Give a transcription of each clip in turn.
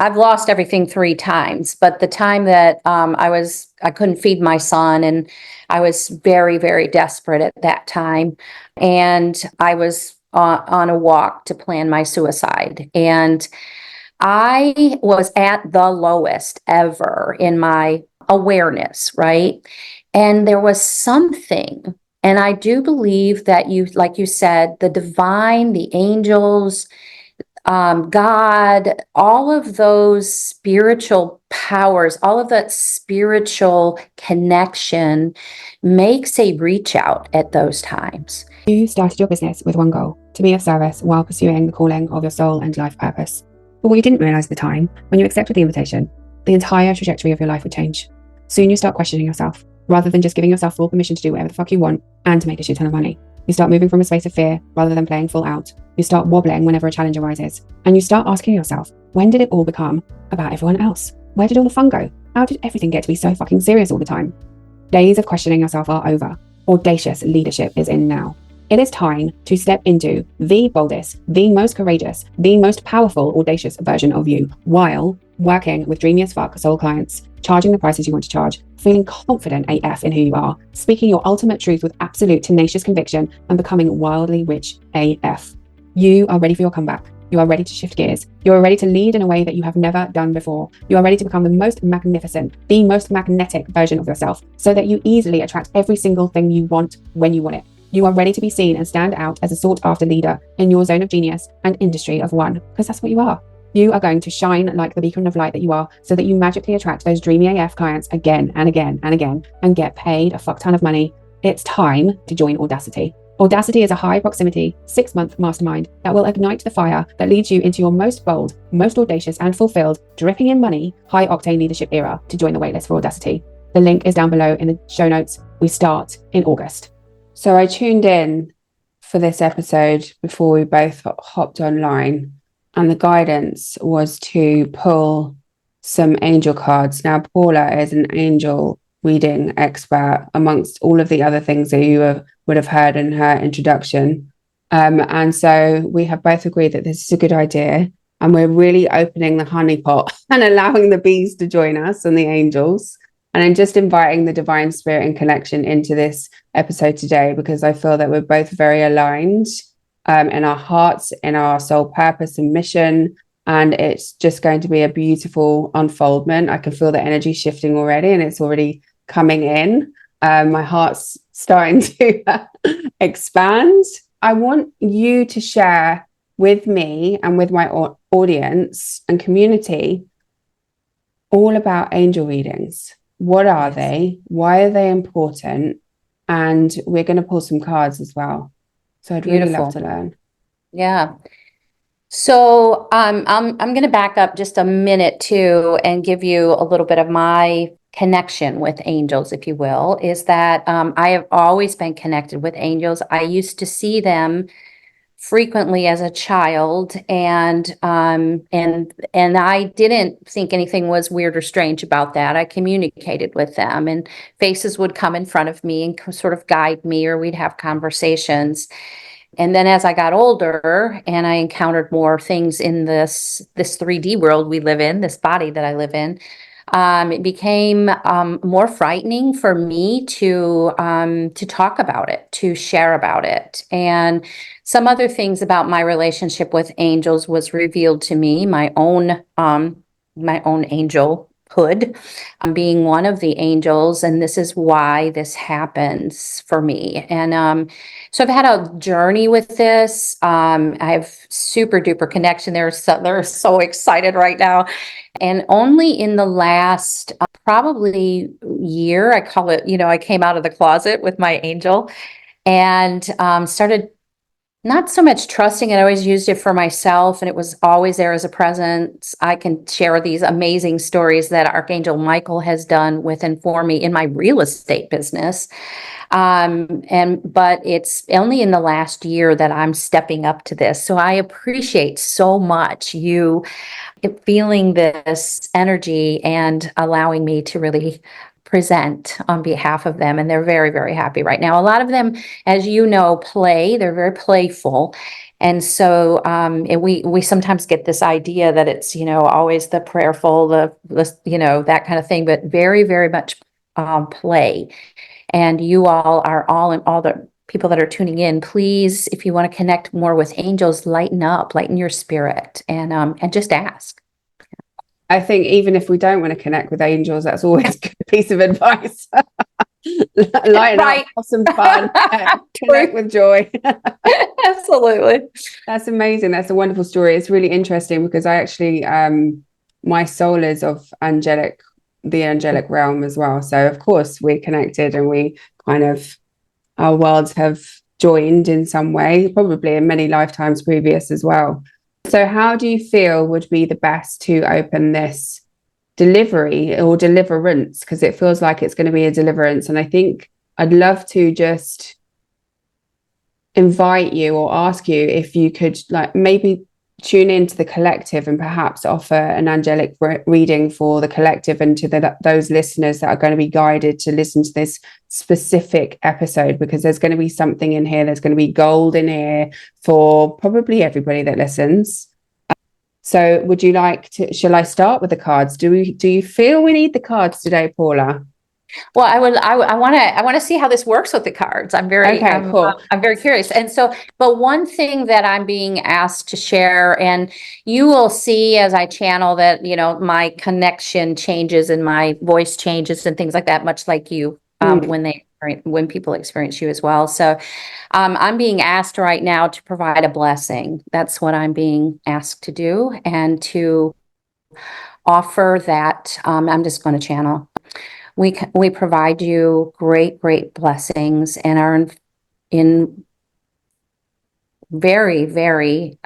I've lost everything 3 times, but the time that I couldn't feed my son, and I was very, very desperate at that time. And I was on a walk to plan my suicide. And I was at the lowest ever in my awareness, right? And there was something, and I do believe that like you said, the divine, the angels, God, all of those spiritual powers, all of that spiritual connection makes a reach out at those times. You started your business with one goal: to be of service while pursuing the calling of your soul and life purpose. But what you didn't realize at the time, when you accepted the invitation, the entire trajectory of your life would change. Soon you start questioning yourself, rather than just giving yourself full permission to do whatever the fuck you want and to make a shit ton of money. You start moving from a space of fear rather than playing full out. You start wobbling whenever a challenge arises. And you start asking yourself, when did it all become about everyone else? Where did all the fun go? How did everything get to be so fucking serious all the time? Days of questioning yourself are over. Audacious leadership is in now. It is time to step into the boldest, the most courageous, the most powerful, audacious version of you, while working with dreamy as fuck soul clients, charging the prices you want to charge, feeling confident AF in who you are, speaking your ultimate truth with absolute tenacious conviction, and becoming wildly rich AF. You are ready for your comeback. You are ready to shift gears. You are ready to lead in a way that you have never done before. You are ready to become the most magnificent, the most magnetic version of yourself, so that you easily attract every single thing you want when you want it. You are ready to be seen and stand out as a sought-after leader in your zone of genius and industry of one, because that's what you are. You are going to shine like the beacon of light that you are, so that you magically attract those dreamy AF clients again and again and again, and get paid a fuck ton of money. It's time to join Audacity. Audacity is a high proximity, 6-month mastermind that will ignite the fire that leads you into your most bold, most audacious and fulfilled, dripping in money, high octane leadership era to join the waitlist for Audacity. The link is down below in the show notes. We start in August. So I tuned in for this episode before we both hopped online, and the guidance was to pull some angel cards. Now, Paula is an angel reading expert amongst all of the other things that you would have heard in her introduction. And so we have both agreed that this is a good idea, and we're really opening the honeypot and allowing the bees to join us and the angels. And I'm just inviting the divine spirit and connection into this episode today, because I feel that we're both very aligned in our hearts, in our soul purpose and mission. And it's just going to be a beautiful unfoldment. I can feel the energy shifting already, and it's already coming in. My heart's starting to expand. I want you to share with me and with my audience and community all about angel readings. What are they? Why are they important? And we're going to pull some cards as well. So I'd really love to learn. Yeah. So I'm going to back up just a minute too and give you a little bit of my connection with angels, if you will. Is that I have always been connected with angels. I used to see them frequently as a child, and I didn't think anything was weird or strange about that. I communicated with them, and faces would come in front of me and sort of guide me, or we'd have conversations. And then as I got older and I encountered more things in this 3D world we live in, this body that I live in, it became more frightening for me to talk about it, to share about it. And some other things about my relationship with angels was revealed to me, my own angelhood, being one of the angels, and this is why this happens for me. And so I've had a journey with this. I have super duper connection. They're so excited right now. And only in the last probably year, I call it, I came out of the closet with my angel and started not so much trusting it. I always used it for myself, and it was always there as a presence. I can share these amazing stories that Archangel Michael has done with and for me in my real estate business. But it's only in the last year that I'm stepping up to this. So I appreciate so much you feeling this energy and allowing me to really present on behalf of them, and they're very, very happy right now. A lot of them, as you know, they're very playful. And so and we sometimes get this idea that it's, always the prayerful, the that kind of thing, but very, very much play. And you all are all the people that are tuning in, please, if you want to connect more with angels, lighten your spirit, and just ask. I think even if we don't want to connect with angels, that's always a good piece of advice. Lighten up, have some fun, connect with joy. Absolutely. That's amazing. That's a wonderful story. It's really interesting because I actually, my soul is of the angelic realm as well. So of course we're connected, and we kind of, our worlds have joined in some way, probably in many lifetimes previous as well. So how do you feel would be the best to open this delivery or deliverance? Because it feels like it's going to be a deliverance. And I think I'd love to just invite you or ask you if you could maybe tune into the collective and perhaps offer an angelic reading for the collective and to those listeners that are going to be guided to listen to this specific episode, because there's going to be something in here, there's going to be gold in here for probably everybody that listens. So would you like to, shall I start with the cards? Do you feel we need the cards today, Paula? Well, I want to see how this works with the cards. I'm very curious. And so, but one thing that I'm being asked to share, and you will see as I channel that, my connection changes and my voice changes and things like that, much like you, when people experience you as well. So, I'm being asked right now to provide a blessing. That's what I'm being asked to do, and to offer that. I'm just going to channel. We provide you great, great blessings, and are in very, very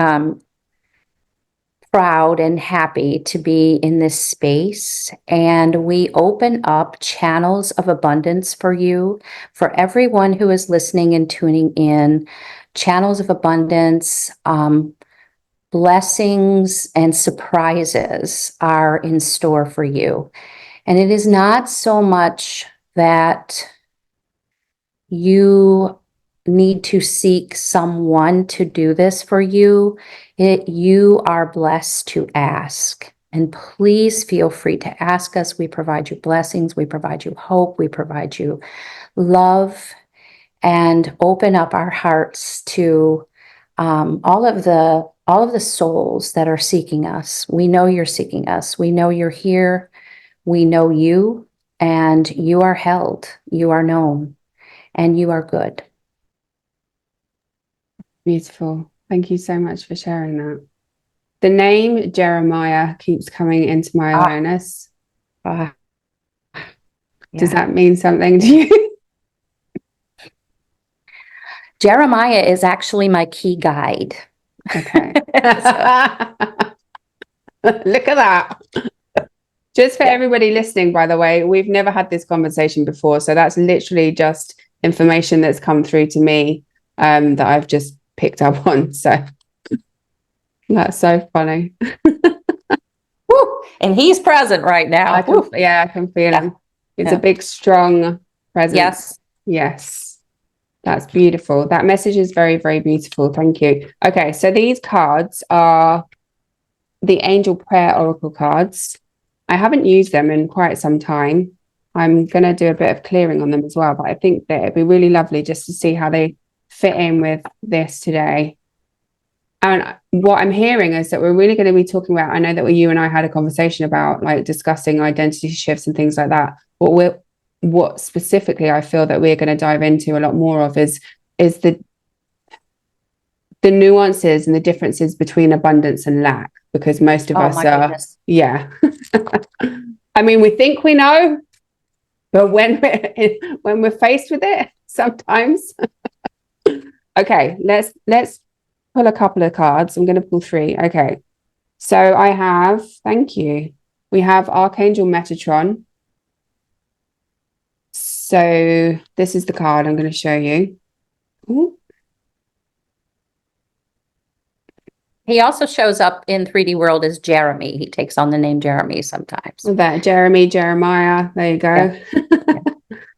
proud and happy to be in this space. And we open up channels of abundance for you, for everyone who is listening and tuning in. Channels of abundance, blessings, and surprises are in store for you. And it is not so much that you need to seek someone to do this for you. You are blessed to ask. And please feel free to ask us. We provide you blessings. We provide you hope. We provide you love, and open up our hearts to all of the souls that are seeking us. We know you're seeking us. We know you're here. We know you, and you are held, you are known, and you are good. Beautiful. Thank you so much for sharing that. The name Jeremiah keeps coming into my awareness. Yeah. Does that mean something to you? Jeremiah is actually my key guide. Okay. Look at that. Just for everybody listening, by the way, we've never had this conversation before. So that's literally just information that's come through to me that I've just picked up on. So that's so funny. Woo! And he's present right now. I can feel him. It's a big, strong presence. Yes. That's beautiful. That message is very, very beautiful. Thank you. Okay, so these cards are the Angel Prayer Oracle cards. I haven't used them in quite some time. I'm going to do a bit of clearing on them as well, but I think that it'd be really lovely just to see how they fit in with this today. And what I'm hearing is that we're really going to be talking about, I know that you and I had a conversation about discussing identity shifts and things like that. What specifically I feel that we're going to dive into a lot more of is the nuances and the differences between abundance and lack, because most of us are, goodness. I mean, we think we know, but when we're faced with it, sometimes. Okay, let's pull a couple of cards. I'm going to pull 3. Okay, so I have, thank you. We have Archangel Metatron. So this is the card I'm going to show you. Ooh. He also shows up in 3D world as Jeremy. He takes on the name Jeremy sometimes. That Jeremiah. There you go. Yeah.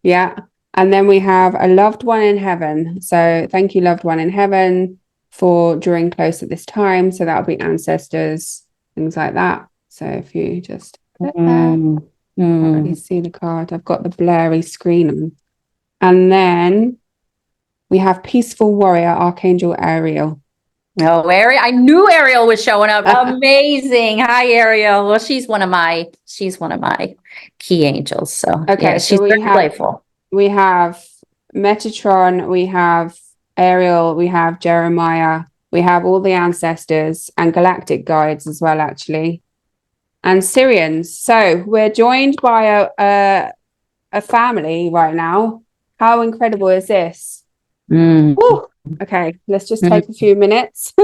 Yeah. And then we have a loved one in heaven. So thank you, loved one in heaven, for drawing close at this time. So that'll be ancestors, things like that. So if you just can't really see the card. I've got the blurry screen on. And then we have peaceful warrior, Archangel Ariel. Oh, Ariel! I knew Ariel was showing up. Amazing. Hi, Ariel. Well, she's one of my key angels. So Okay, yeah, she's so very playful. We have Metatron, we have Ariel, we have Jeremiah, we have all the ancestors and galactic guides as well, actually, and Syrians. So we're joined by a family right now. How incredible is this? Woo! Okay, let's just take a few minutes.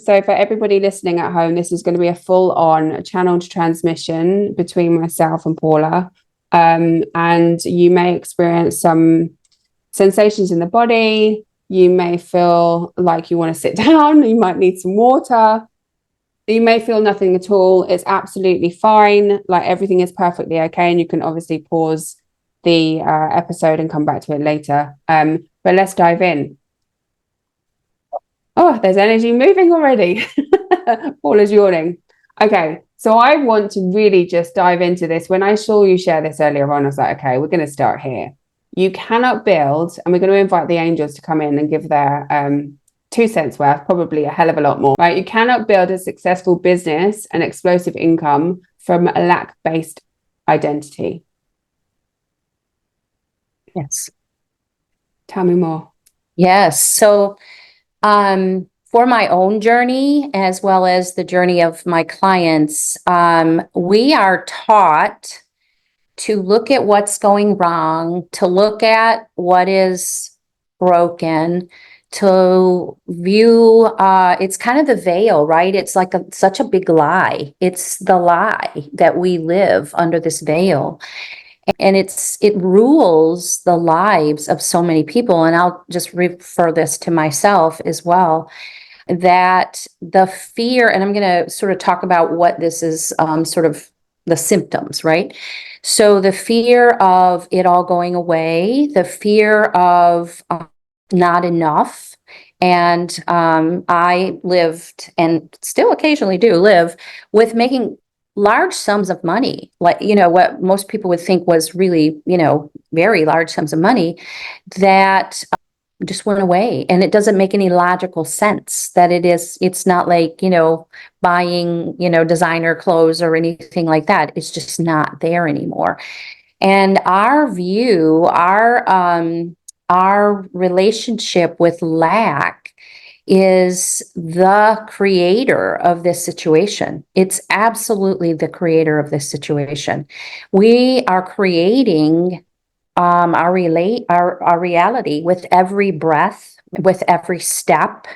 So for everybody listening at home, this is going to be a full-on channeled transmission between myself and Paula. And you may experience some sensations in the body. You may feel like you want to sit down. You might need some water. You may feel nothing at all. It's absolutely fine. Like, everything is perfectly okay. And you can obviously pause the episode and come back to it later. But let's dive in. Oh, there's energy moving already. Paula's yawning. Okay, so I want to really just dive into this. When I saw you share this earlier on, I was like, okay, we're going to start here. You cannot build, and we're going to invite the angels to come in and give their 2 cents worth, probably a hell of a lot more, right? You cannot build a successful business and explosive income from a lack-based identity. Yes. Tell me more. Yes. So, for my own journey, as well as the journey of my clients, we are taught to look at what's going wrong, to look at what is broken, to view, it's kind of the veil, right? It's like such a big lie. It's the lie that we live under this veil. And it rules the lives of so many people. And I'll just refer this to myself as well, that the fear, and I'm going to sort of talk about what this is, sort of the symptoms, right? So the fear of it all going away, the fear of not enough. And I lived, and still occasionally do live, with making large sums of money, like, what most people would think was really, very large sums of money, that just went away. And it doesn't make any logical sense that it's not like, buying, designer clothes or anything like that. It's just not there anymore. And our view, our relationship with lack is the creator of this situation. It's absolutely the creator of this situation. We are creating our reality with every breath, with every step.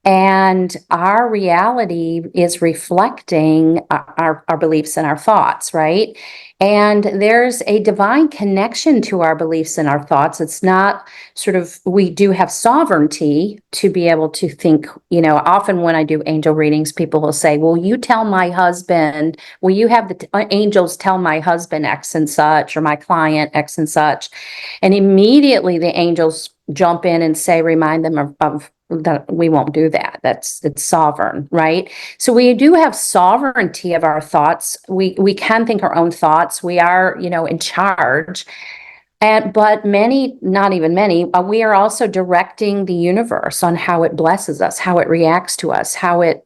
And our reality is reflecting our beliefs and our thoughts, right? And there's a divine connection to our beliefs and our thoughts. It's not sort of, we do have sovereignty to be able to think, often when I do angel readings, people will say, well, you tell my husband, will you have the angels tell my husband X and such, or my client X and such? And immediately the angels jump in and say, remind them of that we won't do that. It's sovereign, right? So we do have sovereignty of our thoughts. We can think our own thoughts. We are, in charge. But many, not even many, we are also directing the universe on how it blesses us, how it reacts to us, how it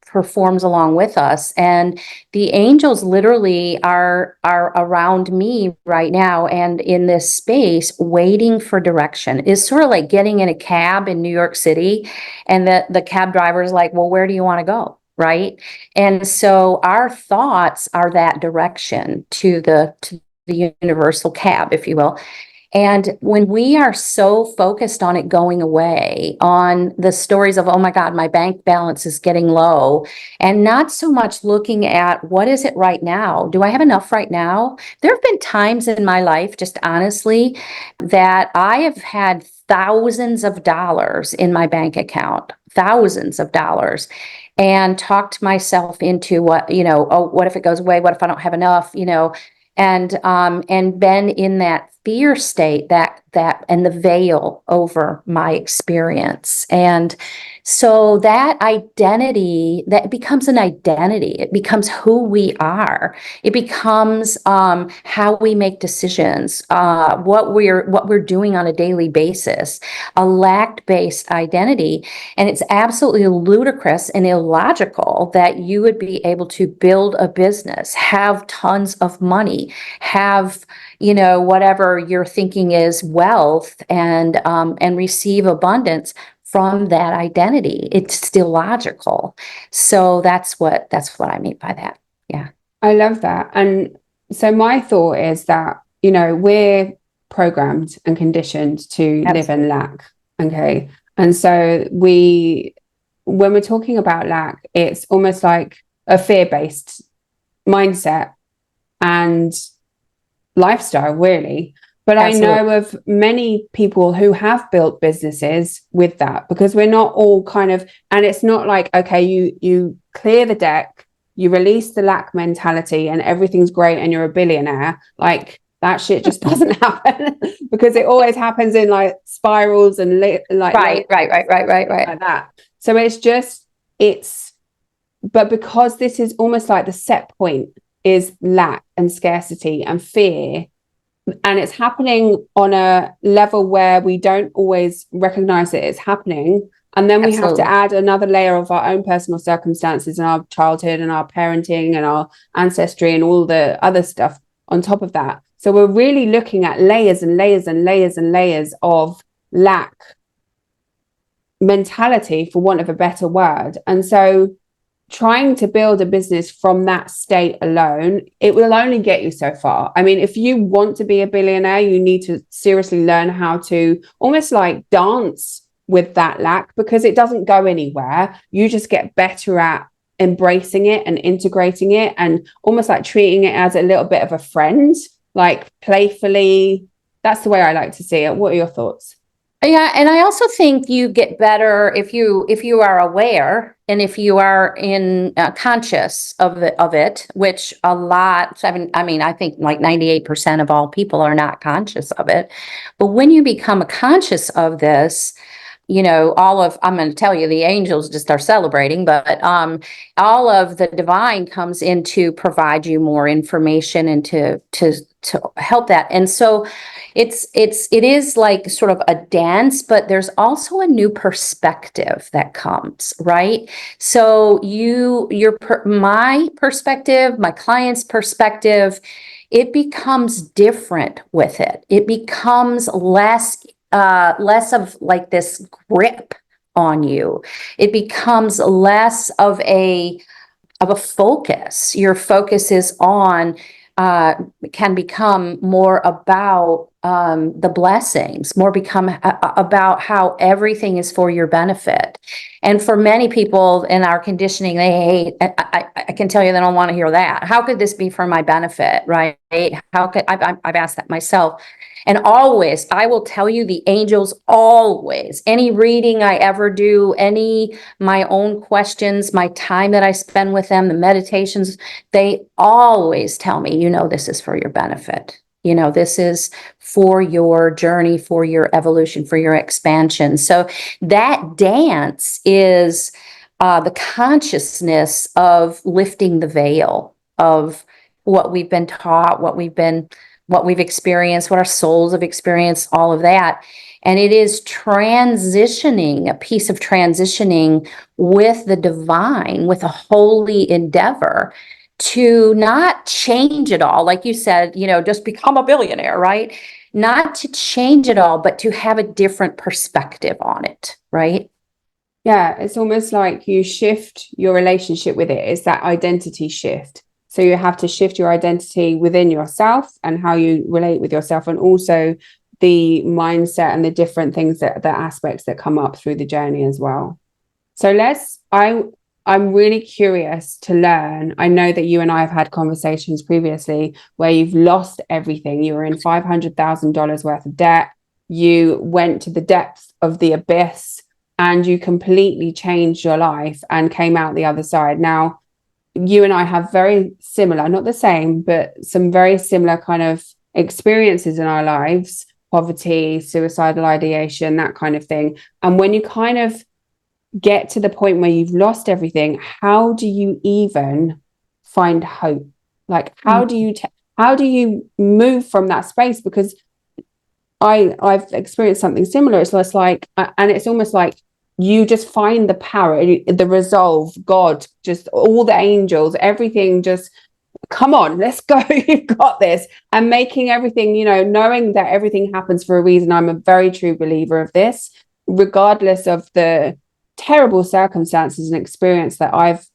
performs along with us. And the angels literally are around me right now and in this space waiting for direction. It's sort of like getting in a cab in New York City and the cab driver is like, well, where do you want to go? Right. And so our thoughts are that direction to the universal cab, if you will. And when we are so focused on it going away, on the stories of, oh my God, my bank balance is getting low, and not so much looking at what is it right now? Do I have enough right now? There have been times in my life, just honestly, that I have had thousands of dollars in my bank account, thousands of dollars, and talked myself into what, oh, what if it goes away? What if I don't have enough? And been in that fear state, that and the veil over my experience. And so that identity, that becomes an identity. It becomes who we are. It becomes how we make decisions, what we're doing on a daily basis, a lack-based identity. And it's absolutely ludicrous and illogical that you would be able to build a business, have tons of money, have, whatever you're thinking is wealth, and receive abundance from that identity. It's still logical. So that's what I mean by that. Yeah. I love that. And so my thought is that, we're programmed and conditioned to live in lack. Okay. And so when we're talking about lack, it's almost like a fear-based mindset and lifestyle, really. But absolutely. I know of many people who have built businesses with that, because we're not all and it's not like, okay, you clear the deck, you release the lack mentality and everything's great and you're a billionaire. Like, that shit just doesn't happen, because it always happens in like spirals and right like that. So but because this is almost like the set point is lack and scarcity and fear, and it's happening on a level where we don't always recognize that it's happening. And then we have to add another layer of our own personal circumstances and our childhood and our parenting and our ancestry and all the other stuff on top of that. So we're really looking at layers and layers and layers and layers of lack mentality, for want of a better word. And so trying to build a business from that state alone, it will only get you so far. I mean, if you want to be a billionaire, you need to seriously learn how to almost like dance with that lack, because it doesn't go anywhere. You just get better at embracing it and integrating it, and almost like treating it as a little bit of a friend, like playfully. That's the way I like to see it. What are your thoughts? Yeah, and I also think you get better if you are aware, and if you are conscious of it, which a lot. I mean, I think like 98% of all people are not conscious of it. But when you become conscious of this, I'm going to tell you, the angels just are celebrating, but all of the divine comes in to provide you more information and to help that. And so it is like sort of a dance, but there's also a new perspective that comes, right? So my perspective, my client's perspective, it becomes different with it. It becomes less of like this grip on you. It becomes less of a focus. Your focus is on can become more about the blessings, more become about how everything is for your benefit. And for many people in our conditioning, they hate. I can tell you they don't want to hear that. How could this be for my benefit, right? How could I've asked that myself. And always, I will tell you, the angels always, any reading I ever do, my own questions, my time that I spend with them, the meditations, they always tell me, this is for your benefit. This is for your journey, for your evolution, for your expansion. So that dance is the consciousness of lifting the veil of what we've been taught, what we've experienced, what our souls have experienced, all of that. And it is transitioning, a piece of transitioning with the divine, with a holy endeavor, to not change it all. Like you said, just become a billionaire, right? Not to change it all, but to have a different perspective on it, right? Yeah, it's almost like you shift your relationship with it. It's that identity shift. So you have to shift your identity within yourself and how you relate with yourself, and also the mindset and the different things that the aspects that come up through the journey as well. So I'm really curious to learn. I know that you and I have had conversations previously where you've lost everything. You were in $500,000 worth of debt. You went to the depths of the abyss and you completely changed your life and came out the other side. Now, you and I have very similar, not the same, but some very similar kind of experiences in our lives: poverty, suicidal ideation, that kind of thing. And when you kind of get to the point where you've lost everything, how do you even find hope? Like, how do you move from that space? Because I've experienced something similar. It's just like, and it's almost like you just find the power, the resolve, God, just all the angels, everything, just come on, let's go. You've got this. And making everything, knowing that everything happens for a reason. I'm a very true believer of this, regardless of the terrible circumstances and experience that I've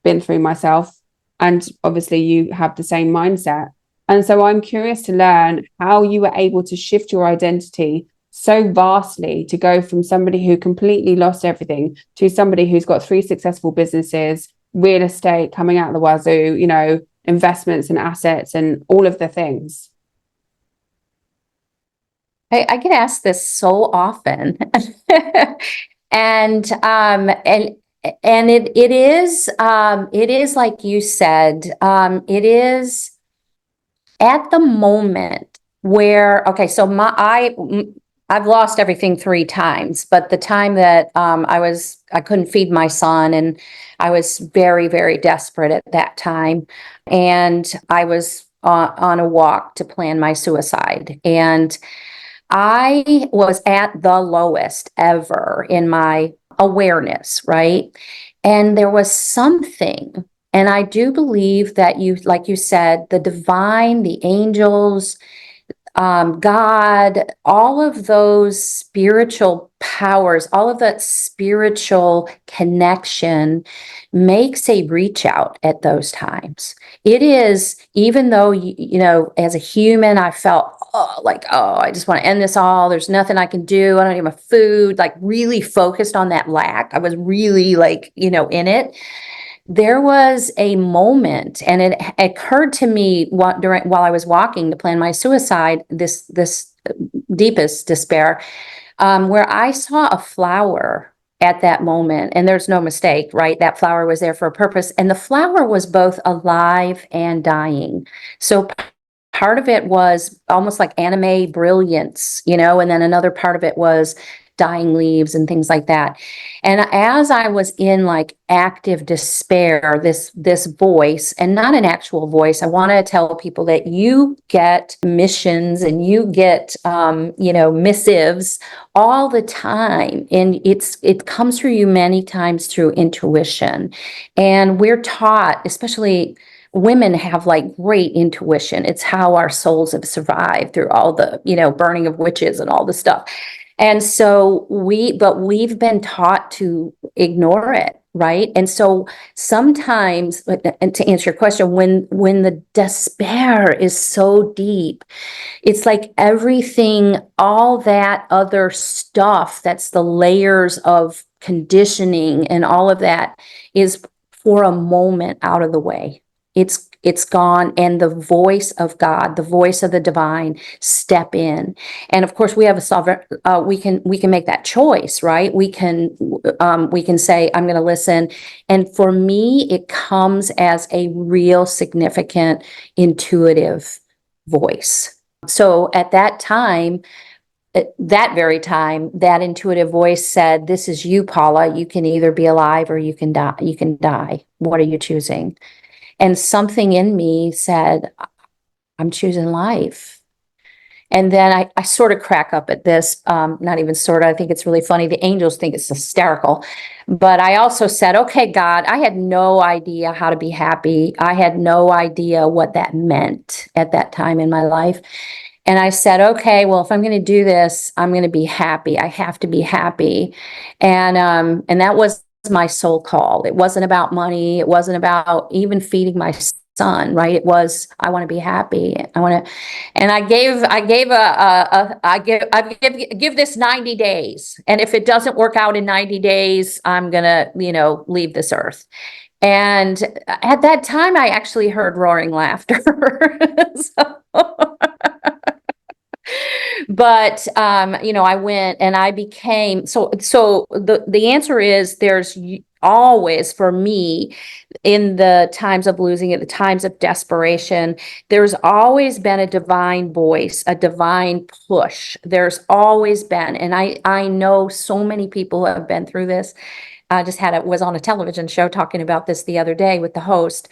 been through myself. And obviously you have the same mindset. And so I'm curious to learn how you were able to shift your identity so vastly to go from somebody who completely lost everything to somebody who's got 3 successful businesses, real estate coming out of the wazoo, investments and assets and all of the things. I get asked this so often. And it is like you said, it is at the moment where, okay, so I've lost everything 3 times, but the time that I couldn't feed my son, and I was very, very desperate at that time, and I was on a walk to plan my suicide, and I was at the lowest ever in my awareness, right? And there was something, and I do believe that like you said, the divine, the angels, God, all of those spiritual powers, all of that spiritual connection makes a reach out at those times. It is, even though, as a human, I felt I just want to end this all. There's nothing I can do. I don't even have food, like really focused on that lack. I was really in it. There was a moment, and it occurred to me while I was walking to plan my suicide, this deepest despair, where I saw a flower at that moment, and there's no mistake, right? That flower was there for a purpose, and the flower was both alive and dying. So part of it was almost like anime brilliance, and then another part of it was dying leaves and things like that. And as I was in active despair, this voice, and not an actual voice, I want to tell people that you get missions and you get missives all the time, and it comes through you many times through intuition. And we're taught, especially women have great intuition. It's how our souls have survived through all the burning of witches and all the stuff. And so we've been taught to ignore it, right? And so sometimes, and to answer your question, when the despair is so deep, it's like everything, all that other stuff, that's the layers of conditioning and all of that, is for a moment out of the way. It's gone, and the voice of God, the voice of the divine, step in. And of course, we have a sovereign. We can make that choice, right? We can say, I'm going to listen. And for me, it comes as a real significant, intuitive voice. So at that time, that very time, that intuitive voice said, "This is you, Paula. You can either be alive or you can die. You can die. What are you choosing?" And something in me said, I'm choosing life. And then I sort of crack up at this, not even sort of, I think it's really funny. The angels think it's hysterical. But I also said, okay, God, I had no idea how to be happy. I had no idea what that meant at that time in my life. And I said, okay, well, if I'm going to do this, I'm going to be happy. I have to be happy. And that was my soul call. It wasn't about money. It wasn't about even feeding my son, right? It was, I want to be happy. And I give this 90 days. And if it doesn't work out in 90 days, I'm going to, leave this earth. And at that time, I actually heard roaring laughter. But I went and I became so the answer is there's always, for me, in the times of losing it, the times of desperation, there's always been a divine voice, a divine push. There's always been, and I know so many people who have been through this. I just was on a television show talking about this the other day with the host.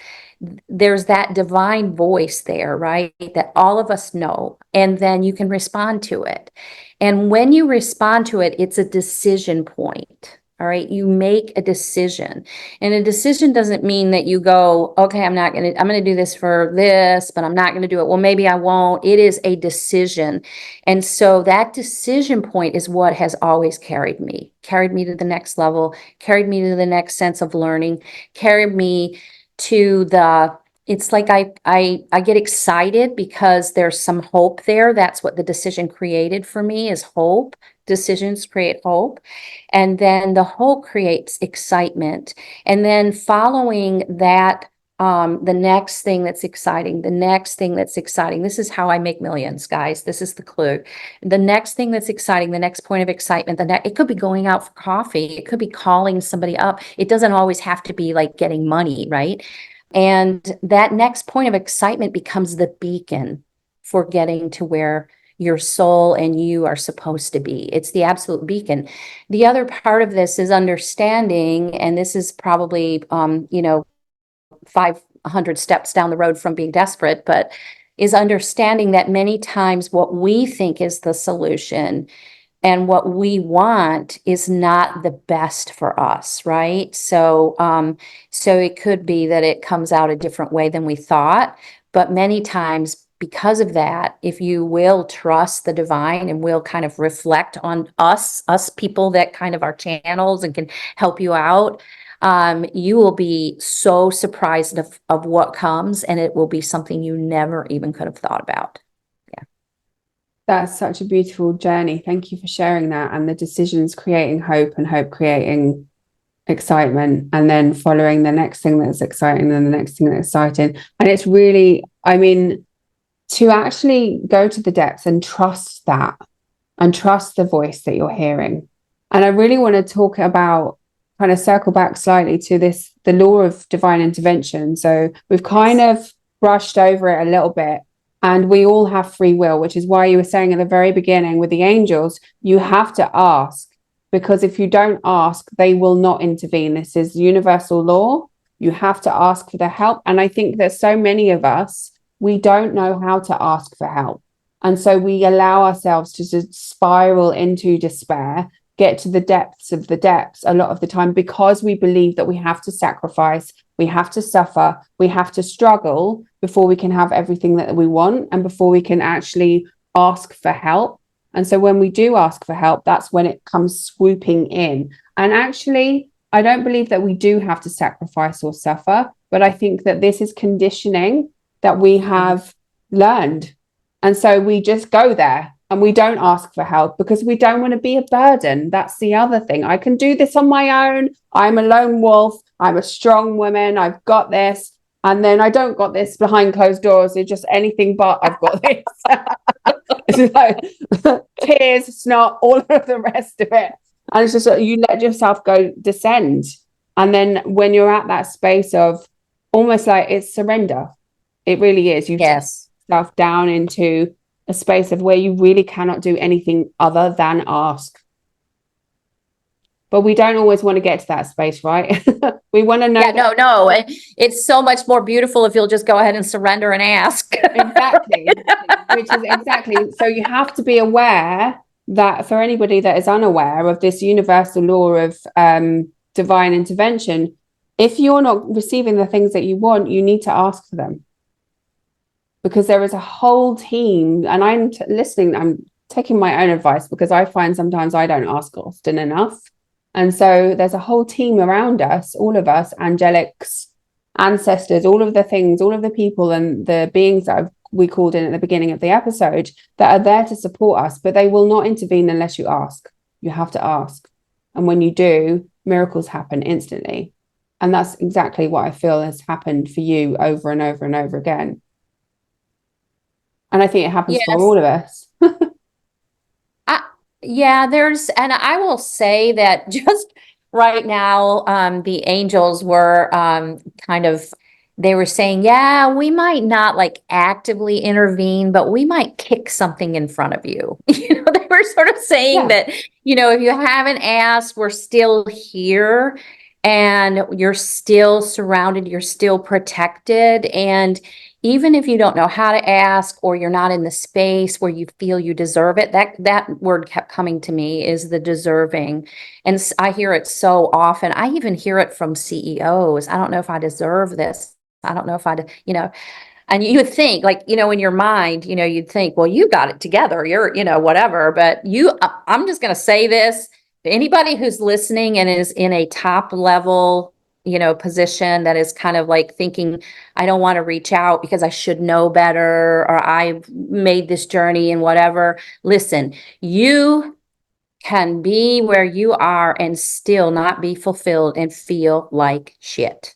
There's that divine voice there, right? That all of us know, and then you can respond to it. And when you respond to it, it's a decision point. All right. You make a decision, and a decision doesn't mean that you go, okay, I'm going to do this for this, but I'm not going to do it. Well, maybe I won't. It is a decision. And so that decision point is what has always carried me to the next level, carried me to the next sense of learning, carried me to it's like I get excited because there's some hope there. That's what the decision created for me, is hope. Decisions create hope. And then the hope creates excitement. And then following that, the next thing that's exciting, This is how I make millions, guys. This is the clue. The next thing that's exciting, the next point of excitement, it could be going out for coffee. It could be calling somebody up. It doesn't always have to be like getting money, right? And that next point of excitement becomes the beacon for getting to where your soul and you are supposed to be. It's the absolute beacon. The other part of this is understanding, and this is probably, 500 steps down the road from being desperate, but is understanding that many times what we think is the solution and what we want is not the best for us, right? So it could be that it comes out a different way than we thought, but many times because of that, if you will trust the divine and will kind of reflect on us people that kind of are channels and can help you out, you will be so surprised of what comes, and it will be something you never even could have thought about. That's such a beautiful journey. Thank you for sharing that. And the decisions creating hope, and hope creating excitement, and then following the next thing that's exciting, and the next thing that's exciting. And it's really, to actually go to the depths and trust that, and trust the voice that you're hearing. And I really want to talk about, kind of circle back slightly to the law of divine intervention. So we've kind of brushed over it a little bit. And we all have free will, which is why you were saying at the very beginning with the angels, you have to ask, because if you don't ask, they will not intervene. This is universal law. You have to ask for the help. And I think that so many of us, we don't know how to ask for help. And so we allow ourselves to just spiral into despair, get to the depths of the depths a lot of the time, because we believe that we have to sacrifice, we have to suffer, we have to struggle before we can have everything that we want, and before we can actually ask for help. And so when we do ask for help, that's when it comes swooping in. And actually, I don't believe that we do have to sacrifice or suffer, but I think that this is conditioning that we have learned. And so we just go there and we don't ask for help because we don't want to be a burden. That's the other thing. I can do this on my own. I'm a lone wolf. I'm a strong woman. I've got this. And then I don't got this behind closed doors. It's just anything but I've got this. It's like tears, snot, all of the rest of it. And it's just you let yourself go descend. And then when you're at that space of almost like it's surrender, it really is. You take yourself down into a space of where you really cannot do anything other than ask. But we don't always want to get to that space, right? We want to know. Yeah, no. It's so much more beautiful if you'll just go ahead and surrender and ask. Exactly. Which is exactly. So you have to be aware that for anybody that is unaware of this universal law of divine intervention, if you're not receiving the things that you want, you need to ask for them. Because there is a whole team, and I'm listening, I'm taking my own advice because I find sometimes I don't ask often enough. And so there's a whole team around us, all of us, angelics ancestors, all of the things, all of the people and the beings that we called in at the beginning of the episode that are there to support us, but they will not intervene unless you ask. You have to ask. And when you do, miracles happen instantly. And that's exactly what I feel has happened for you over and over and over again. And I think it happens for all of us. Yeah, and I will say that just right now, the angels were they were saying, yeah, we might not like actively intervene, but we might kick something in front of you. They were sort of saying that, if you haven't asked, we're still here and you're still surrounded, you're still protected. And even if you don't know how to ask or you're not in the space where you feel you deserve it, that word kept coming to me, is the deserving. And I hear it so often. I even hear it from CEOs. I don't know if I deserve this. I don't know if and you would think like, in your mind, you'd think, well, you got it together. You're, whatever, but I'm just going to say this to anybody who's listening and is in a top level position that is kind of like thinking, I don't want to reach out because I should know better, or I've made this journey and whatever. Listen, you can be where you are and still not be fulfilled and feel like shit.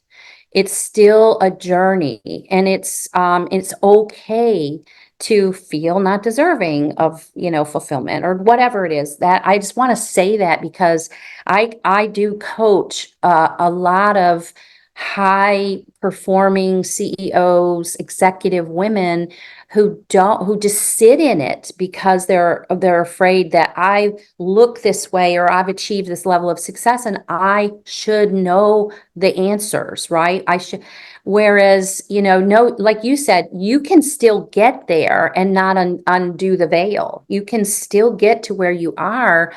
It's still a journey, and it's okay to feel not deserving of, fulfillment or whatever it is. That I just want to say that because I do coach a lot of high performing CEOs, executive women who just sit in it because they're afraid that I look this way or I've achieved this level of success and I should know the answers, right? I should. Whereas, no, like you said, you can still get there and not undo the veil. You can still get to where you are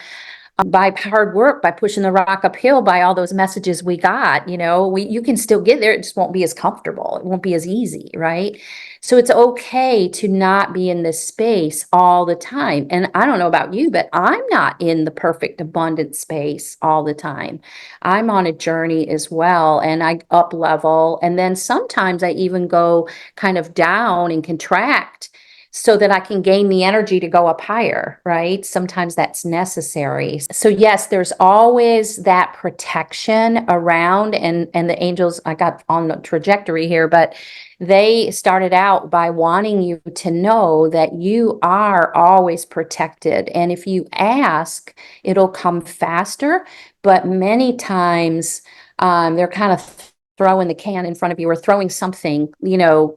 by hard work, by pushing the rock uphill, by all those messages we got. You can still get there. It just won't be as comfortable. It won't be as easy, right? So it's okay to not be in this space all the time. And I don't know about you, but I'm not in the perfect abundant space all the time. I'm on a journey as well, and I up level. And then sometimes I even go kind of down and contract so that I can gain the energy to go up higher, right? Sometimes that's necessary. So yes, there's always that protection around, and the angels, I got on the trajectory here, but they started out by wanting you to know that you are always protected. And if you ask, it'll come faster. But many times they're kind of throwing the can in front of you or throwing something,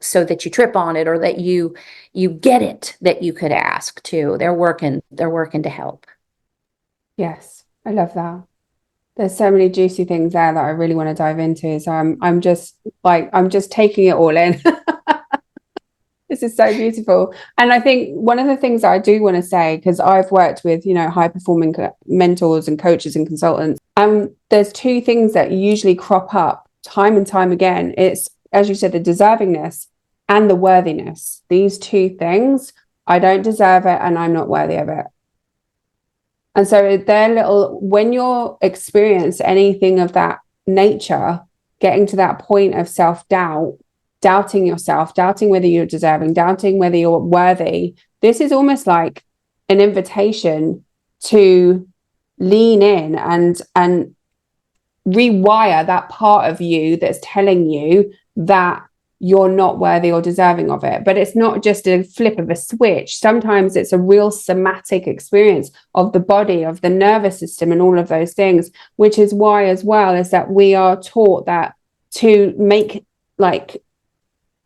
so that you trip on it or that you get it that you could ask too. They're working to help. Yes, I love that. There's so many juicy things there that I really want to dive into. So I'm just taking it all in. This is so beautiful. And I think one of the things that I do want to say, because I've worked with, high performing mentors and coaches and consultants, there's two things that usually crop up time and time again. It's, as you said, the deservingness and the worthiness. These two things, I don't deserve it and I'm not worthy of it. And so when you're experiencing anything of that nature, getting to that point of self-doubt, doubting yourself, doubting whether you're deserving, doubting whether you're worthy, this is almost like an invitation to lean in and rewire that part of you that's telling you that you're not worthy or deserving of it. But it's not just a flip of a switch. Sometimes it's a real somatic experience of the body, of the nervous system and all of those things, which is why as well is that we are taught that to make like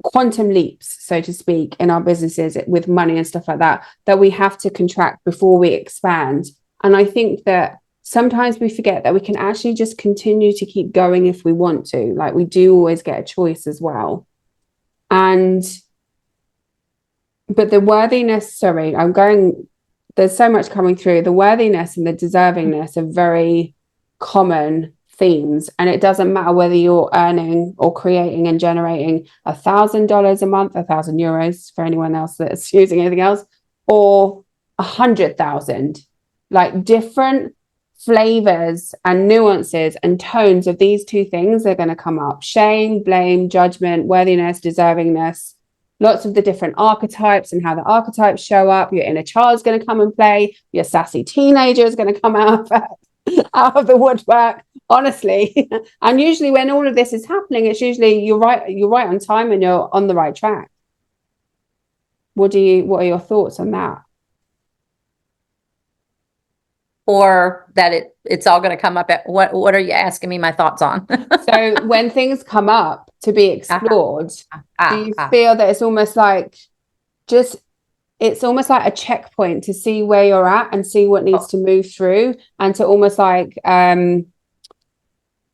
quantum leaps, so to speak, in our businesses with money and stuff like that, that we have to contract before we expand. And I think that sometimes we forget that we can actually just continue to keep going if we want to. Like, we do always get a choice as well. But the worthiness, there's so much coming through. The worthiness and the deservingness are very common themes, and it doesn't matter whether you're earning or creating and generating $1,000 a month, 1,000 euros for anyone else that's using anything else, or 100,000. Like, different flavors and nuances and tones of these two things are going to come up: shame, blame, judgment, worthiness, deservingness. Lots of the different archetypes and how the archetypes show up. Your inner child's going to come and play. Your sassy teenager is going to come out of the woodwork, honestly. And usually when all of this is happening, it's usually you're right on time and you're on the right track. What are your thoughts on that? Or that it's all going to come up at what are you asking me my thoughts on? So when things come up to be explored, do you feel that it's almost like a checkpoint to see where you're at and see what needs to move through, and to almost like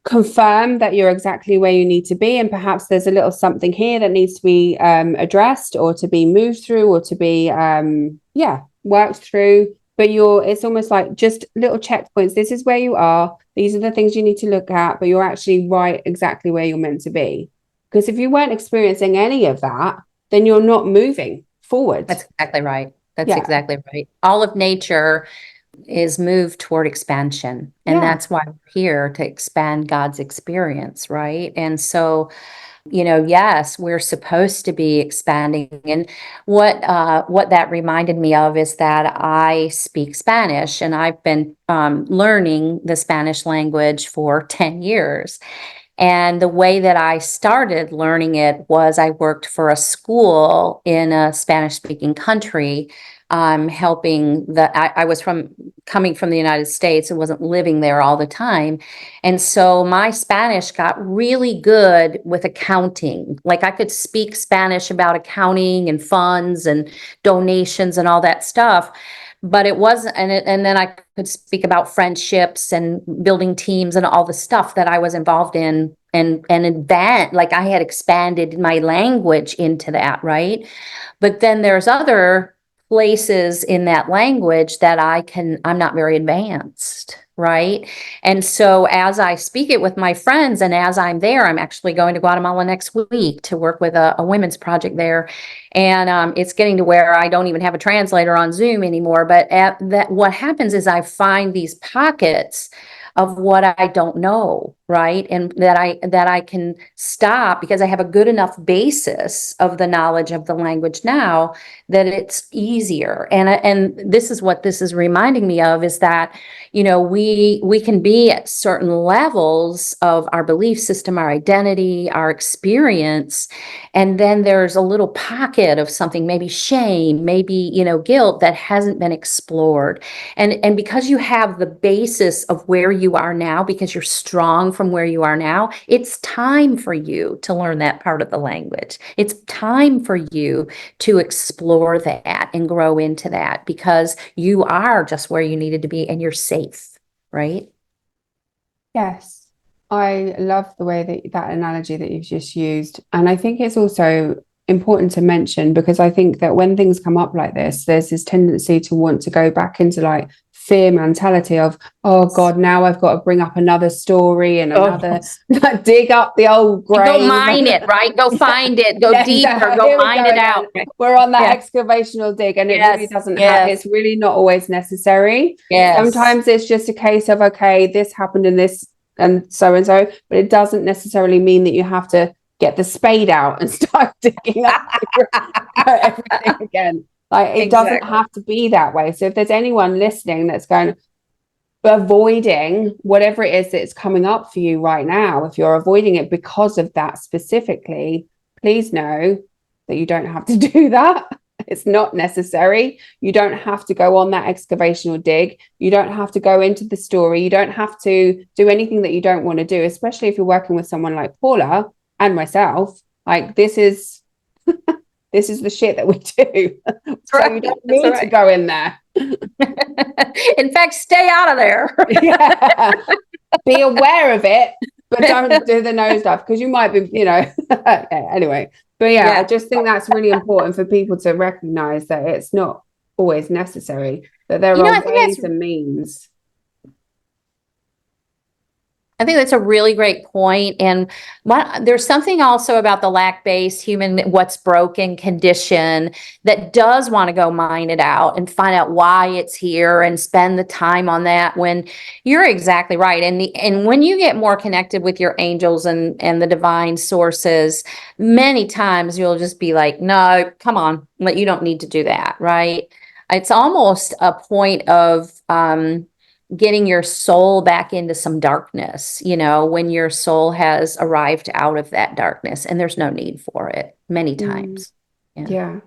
confirm that you're exactly where you need to be, and perhaps there's a little something here that needs to be addressed or to be moved through or to be worked through? But it's almost like just little checkpoints. This is where you are. These are the things you need to look at, but you're actually right exactly where you're meant to be. Because if you weren't experiencing any of that, then you're not moving forward. That's exactly right. Exactly right. All of nature is moved toward expansion. And that's why we're here, to expand God's experience, right? And so, yes, we're supposed to be expanding. And what that reminded me of is that I speak Spanish, and I've been learning the Spanish language for 10 years. And the way that I started learning it was I worked for a school in a Spanish-speaking country, helping I was coming from the United States and wasn't living there all the time. And so my Spanish got really good with accounting. Like I could speak Spanish about accounting and funds and donations and all that stuff. But it wasn't, and then I could speak about friendships and building teams and all the stuff that I was involved in, and advanced, like I had expanded my language into that, right? But then there's other places in that language that I'm not very advanced, right? And so as I speak it with my friends, and as I'm there, I'm actually going to Guatemala next week to work with a women's project there. And it's getting to where I don't even have a translator on Zoom anymore. But what happens is I find these pockets of what I don't know, right? And that I can stop because I have a good enough basis of the knowledge of the language now that it's easier. And this is what this is reminding me of, is that, we can be at certain levels of our belief system, our identity, our experience, and then there's a little pocket of something, maybe shame, maybe, guilt that hasn't been explored. And because you have the basis of where you are now, because you're strong from where you are now, it's time for you to learn that part of the language. It's time for you to explore that and grow into that, because you are just where you needed to be and you're safe, right? Yes. I love the way that analogy that you've just used. And I think it's also important to mention, because I think that when things come up like this, there's this tendency to want to go back into like fear mentality of, oh God, now I've got to bring up another story and another dig up the old grave. Go mine it, right? Go find it, go deeper, go mine it out. We're on that excavational dig, and it really doesn't happen. It's really not always necessary. Sometimes it's just a case of, okay, this happened in this and so, but it doesn't necessarily mean that you have to get the spade out and start digging up everything again. Like it doesn't have to be that way. So if there's anyone listening that's going, avoiding whatever it is that's coming up for you right now, if you're avoiding it because of that specifically, please know that you don't have to do that. It's not necessary. You don't have to go on that excavational dig. You don't have to go into the story. You don't have to do anything that you don't want to do, especially if you're working with someone like Paula and myself. Like this is the shit that we do. So you don't need to go in there. In fact, stay out of there. Be aware of it, but don't do the nose stuff, because you might be, anyway. But I just think that's really important for people to recognize that it's not always necessary, that there are ways and means. I think that's a really great point. And there's something also about the lack-based human, what's broken condition that does want to go mine it out and find out why it's here and spend the time on that, when you're exactly right. And when you get more connected with your angels and the divine sources, many times you'll just be like, no, come on, you don't need to do that, right? It's almost a point of getting your soul back into some darkness, when your soul has arrived out of that darkness, and there's no need for it many times. Yeah.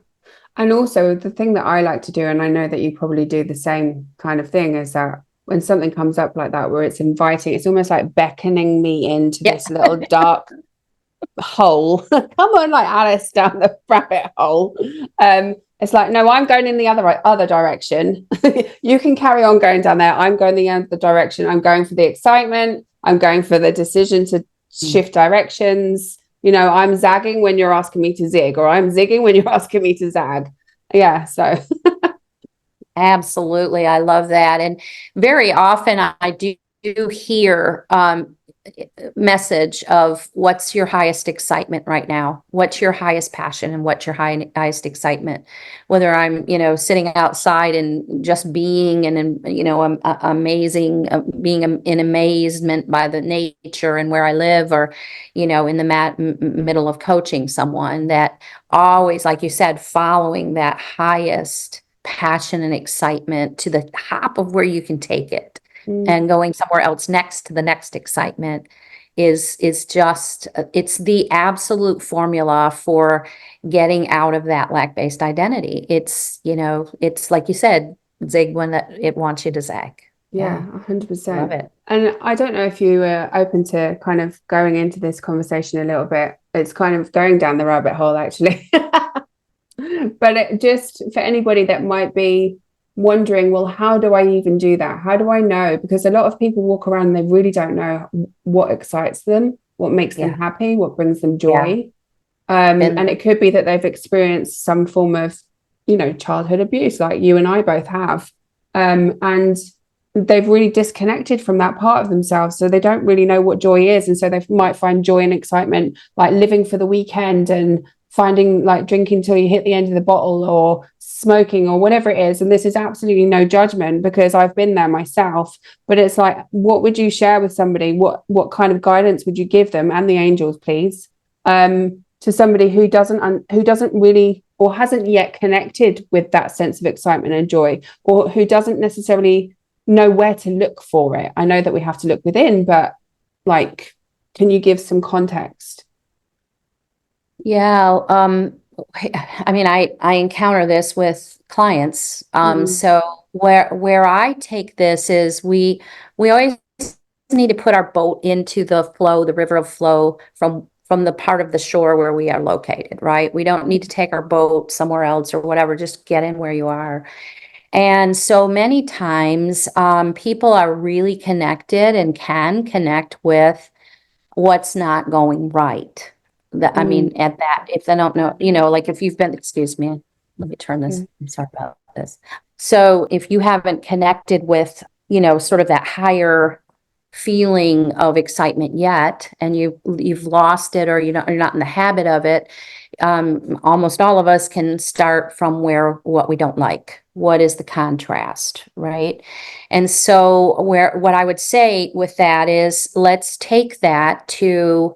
And also the thing that I like to do, and I know that you probably do the same kind of thing, is that when something comes up like that, where it's inviting, it's almost like beckoning me into this little dark hole. Come on, like Alice down the rabbit hole. It's like, no, I'm going in the other direction. You can carry on going down there. I'm going the other direction. I'm going for the excitement. I'm going for the decision to shift directions. I'm zagging when you're asking me to zig, or I'm zigging when you're asking me to zag. Yeah, so. Absolutely. I love that. And very often I do hear message of what's your highest excitement right now, what's your highest passion, and what's your highest excitement, whether I'm sitting outside and just being and amazing, being in amazement by the nature and where I live, or in the middle of coaching someone, that always, like you said, following that highest passion and excitement to the top of where you can take it, and going somewhere else next to the next excitement is just, it's the absolute formula for getting out of that lack-based identity. It's it's like you said, zig when it wants you to zag. Yeah, 100%. Love it. And I don't know if you were open to kind of going into this conversation a little bit. It's kind of going down the rabbit hole, actually. But just for anybody that might be wondering, well, how do I even do that? How do I know? Because a lot of people walk around and they really don't know what excites them, what makes them happy, what brings them joy. And it could be that they've experienced some form of, childhood abuse, like you and I both have. And they've really disconnected from that part of themselves. So they don't really know what joy is. And so they might find joy and excitement, like living for the weekend and finding, like, drinking till you hit the end of the bottle, or smoking, or whatever it is. And this is absolutely no judgment, because I've been there myself. But it's like, what would you share with somebody? What kind of guidance would you give them, and the angels, please, to somebody who doesn't really, or hasn't yet connected with that sense of excitement and joy, or who doesn't necessarily know where to look for it? I know that we have to look within, but like, can you give some context? Yeah. I mean, I encounter this with clients. So where I take this is we always need to put our boat into the flow, the river of flow from the part of the shore where we are located, right? We don't need to take our boat somewhere else or whatever, just get in where you are. And so many times, people are really connected and can connect with what's not going right. I mean, at that, if they don't know, like if you've been, excuse me, let me turn this. I'm sorry about this. So if you haven't connected with, sort of that higher feeling of excitement yet, and you've lost it, or you're not in the habit of it, almost all of us can start from what we don't like. What is the contrast, right? And so what I would say with that is, let's take that to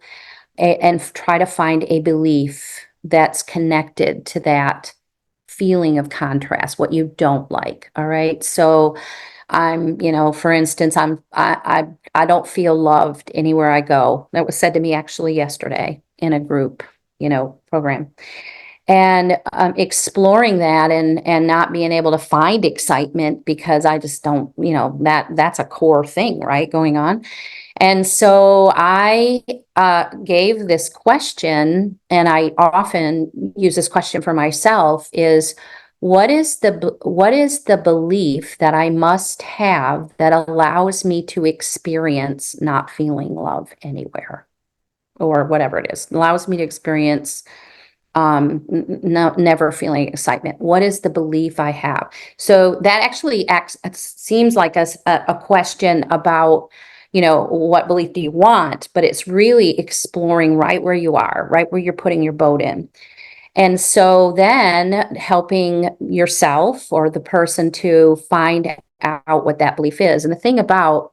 and try to find a belief that's connected to that feeling of contrast, what you don't like. All right. So for instance, I don't feel loved anywhere I go. That was said to me actually yesterday in a group, program. And exploring that and not being able to find excitement because I just don't, that's a core thing, right, going on. And so I gave this question, and I often use this question for myself, is what is the belief that I must have that allows me to experience not feeling love anywhere, or whatever it is, allows me to experience never feeling excitement? What is the belief I have? So that actually seems like a question about what belief do you want? But it's really exploring right where you are, right where you're putting your boat in. And so then helping yourself or the person to find out what that belief is. And the thing about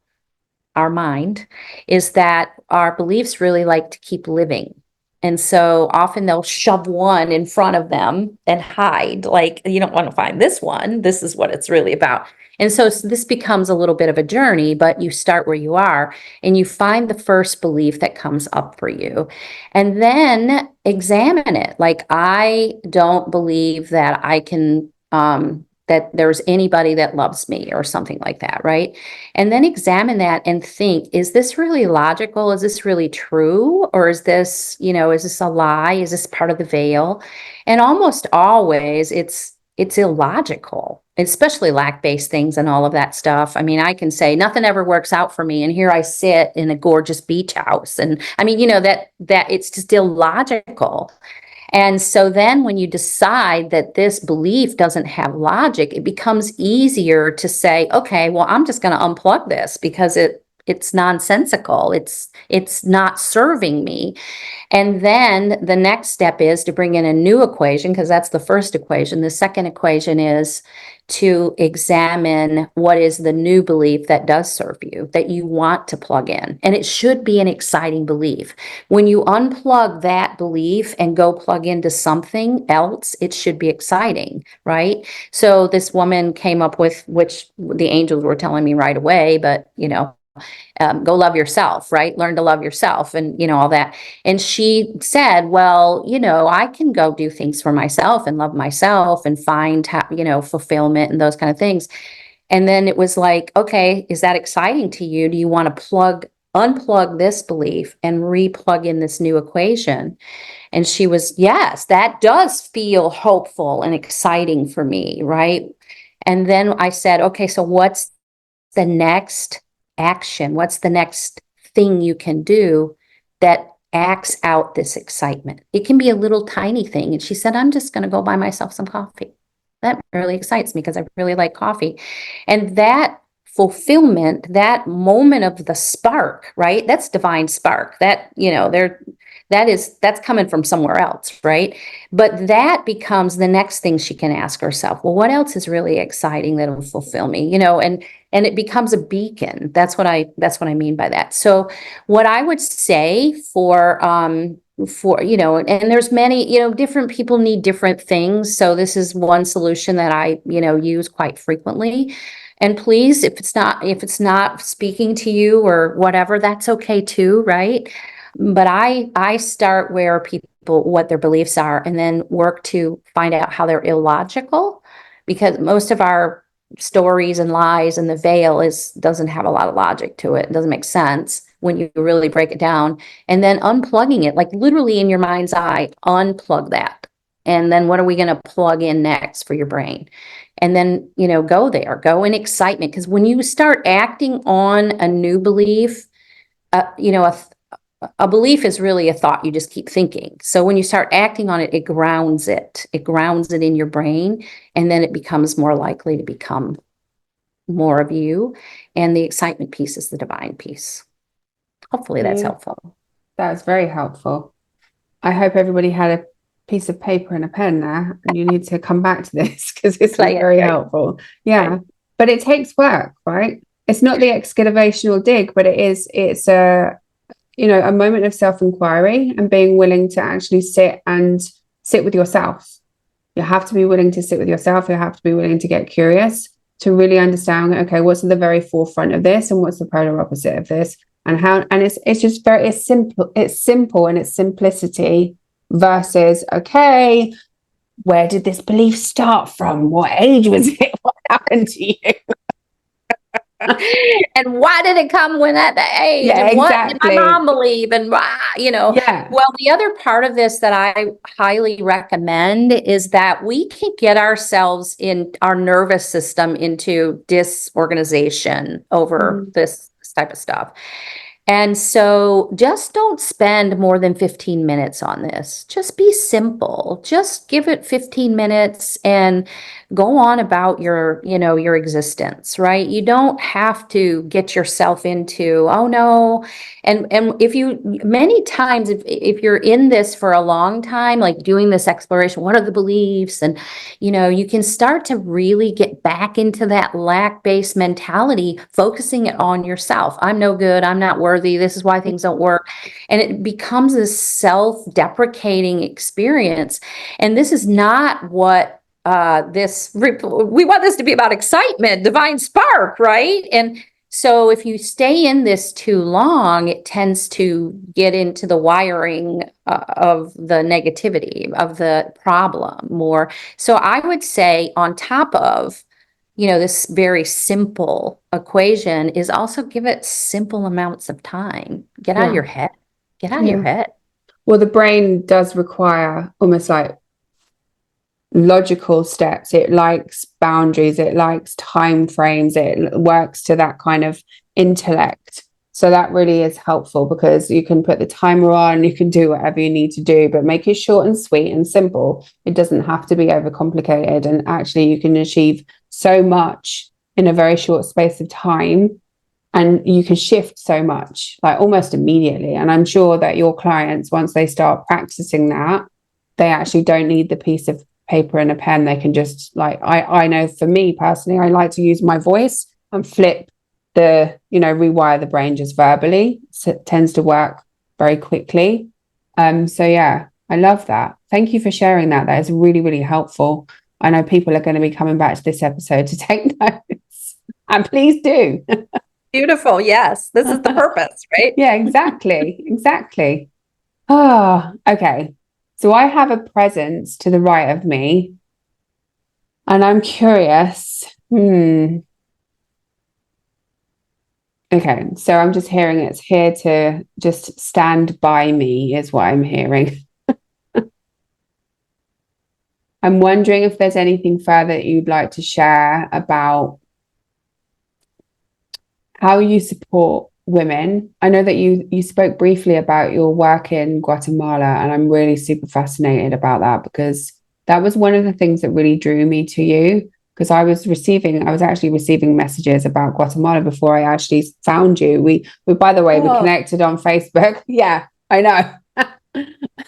our mind is that our beliefs really like to keep living. And so often they'll shove one in front of them and hide, like, you don't want to find this one. This is what it's really about. And so this becomes a little bit of a journey, but you start where you are and you find the first belief that comes up for you and then examine it. Like, I don't believe that I can, that there's anybody that loves me or something like that, right? And then examine that and think, is this really logical? Is this really true? Or is this a lie? Is this part of the veil? And almost always it's illogical, especially lack-based things and all of that stuff. I mean, I can say nothing ever works out for me, and here I sit in a gorgeous beach house. And I mean, that it's just illogical. And so then when you decide that this belief doesn't have logic, it becomes easier to say, okay, well, I'm just going to unplug this because it's nonsensical. It's not serving me. And then the next step is to bring in a new equation, because that's the first equation. The second equation is to examine what is the new belief that does serve you, that you want to plug in. And it should be an exciting belief. When you unplug that belief and go plug into something else, it should be exciting, right? So this woman came up with, which the angels were telling me right away, but go love yourself, right? Learn to love yourself and, all that. And she said, well, I can go do things for myself and love myself and find, fulfillment and those kind of things. And then it was like, okay, is that exciting to you? Do you want to unplug this belief and replug in this new equation? And she was, yes, that does feel hopeful and exciting for me, right? And then I said, okay, so what's the next action? What's the next thing you can do that acts out this excitement? It can be a little tiny thing. And she said, I'm just going to go buy myself some coffee. That really excites me because I really like coffee. And that fulfillment, that moment of the spark, right? That's divine spark. That, that's coming from somewhere else, right? But that becomes the next thing she can ask herself. Well, what else is really exciting that'll fulfill me? And it becomes a beacon. That's what I mean by that. So what I would say for and there's many, different people need different things. So this is one solution that I, use quite frequently. And please, if it's not speaking to you or whatever, that's okay too, right? But I start where what their beliefs are, and then work to find out how they're illogical, because most of our stories and lies and the veil doesn't have a lot of logic to it. It doesn't make sense when you really break it down. And then unplugging it, like literally in your mind's eye, unplug that. And then what are we going to plug in next for your brain? And then, go in excitement. Because when you start acting on a new belief, a belief is really a thought you just keep thinking. So when you start acting on it, it grounds it. It grounds it in your brain, and then it becomes more likely to become more of you. And the excitement piece is the divine piece. Hopefully that's helpful. That's very helpful. I hope everybody had a piece of paper and a pen there, and you need to come back to this because it's very helpful. Yeah. Right. But it takes work, right? It's not the excavational dig, but it's a moment of self-inquiry and being willing to actually sit with yourself. You have to be willing to sit with yourself. You have to be willing to get curious to really understand, okay, what's at the very forefront of this and what's the polar opposite of this, and it's just it's simple in its simplicity versus, okay, where did this belief start from? What age was it? What happened to you? And why did it come when at the age? Yeah, and exactly. What did my mom believe? And Yeah. Well, the other part of this that I highly recommend is that we can get ourselves in our nervous system into disorganization over this type of stuff. And so just don't spend more than 15 minutes on this. Just be simple. Just give it 15 minutes and go on about your, your existence, right? You don't have to get yourself into, oh no. And if you, many times, if you're in this for a long time, like doing this exploration, what are the beliefs? And, you can start to really get back into that lack-based mentality, focusing it on yourself. I'm no good. I'm not worthy. This is why things don't work. And it becomes this self-deprecating experience. And this is not what we want this to be about: excitement, divine spark, right? And so if you stay in this too long, it tends to get into the wiring of the negativity of the problem more. So I would say, on top of, this very simple equation, is also give it simple amounts of time. Get out of your head. Get out of your head. Well, the brain does require almost like logical steps. It likes boundaries, it likes time frames, it works to that kind of intellect. So that really is helpful, because you can put the timer on, you can do whatever you need to do, but make it short and sweet and simple. It doesn't have to be overcomplicated, and actually you can achieve so much in a very short space of time, and you can shift so much, like almost immediately. And I'm sure that your clients, once they start practicing that, they actually don't need the piece of paper and a pen. They can just, like, I know for me personally, I like to use my voice and flip the, rewire the brain just verbally. So it tends to work very quickly. So yeah, I love that. Thank you for sharing that. That is really, really helpful. I know people are going to be coming back to this episode to take notes, and please do. Beautiful. Yes, this is the purpose, right? Yeah, exactly. Oh, okay. So I have a presence to the right of me, and I'm curious. Okay, so I'm just hearing it's here to just stand by me, is what I'm hearing. I'm wondering if there's anything further that you'd like to share about how you support women. I know that you spoke briefly about your work in Guatemala, and I'm really super fascinated about that, because that was one of the things that really drew me to you, because I was actually receiving messages about Guatemala before I actually found you. We by the way, we connected on Facebook. Yeah, I know.